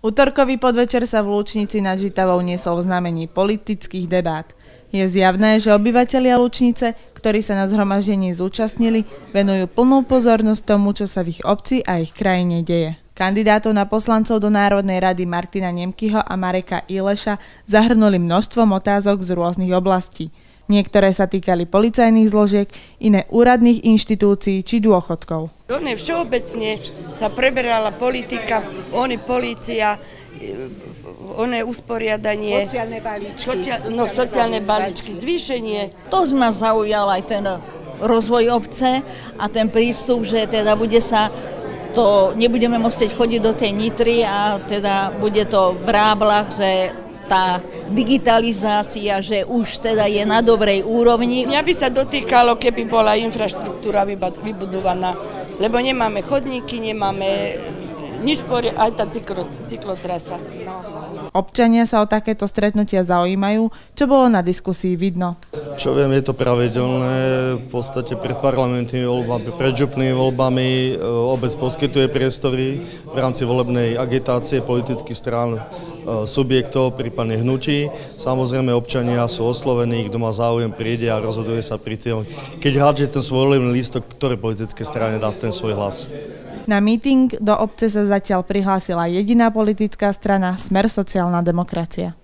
Utorkový podvečer sa v Lučnici nad Žitavou niesol v znamení politických debát. Je zjavné, že obyvatelia Lučnice, ktorí sa na zhromaždení zúčastnili, venujú plnú pozornosť tomu, čo sa v ich obci a ich krajine deje. Kandidátov na poslancov do Národnej rady Martina Nemkyho a Mareka Ileša zahrnuli množstvom otázok z rôznych oblastí. Niektoré sa týkali policajných zložiek, iné úradných inštitúcií či dôchodkov. Všeobecne sa preberala politika, polícia, usporiadanie, sociálne balíčky, zvýšenie. To ma zaujal aj ten rozvoj obce a ten prístup, že teda nebudeme musieť chodiť do tej Nitry a teda bude to v Ráblach, že tá digitalizácia, že už teda je na dobrej úrovni. Mňa by sa dotýkalo, keby bola infraštruktúra vybudovaná, lebo nemáme chodníky, nemáme nič, aj tá cyklotrasa. Občania sa o takéto stretnutia zaujímajú, čo bolo na diskusii vidno. Čo viem, je to pravidelné, v podstate pred parlamentnými voľbami, pred župnými voľbami obec poskytuje priestory v rámci volebnej agitácie politických strán, subjektov, prípadne hnutí. Samozrejme občania sú oslovení, kto má záujem, príde a rozhoduje sa pri tým, keď hádže ten svoj volebný lístok, ktoré politické strane dá ten svoj hlas. Na míting do obce sa zatiaľ prihlásila jediná politická strana Smer sociálna demokracia.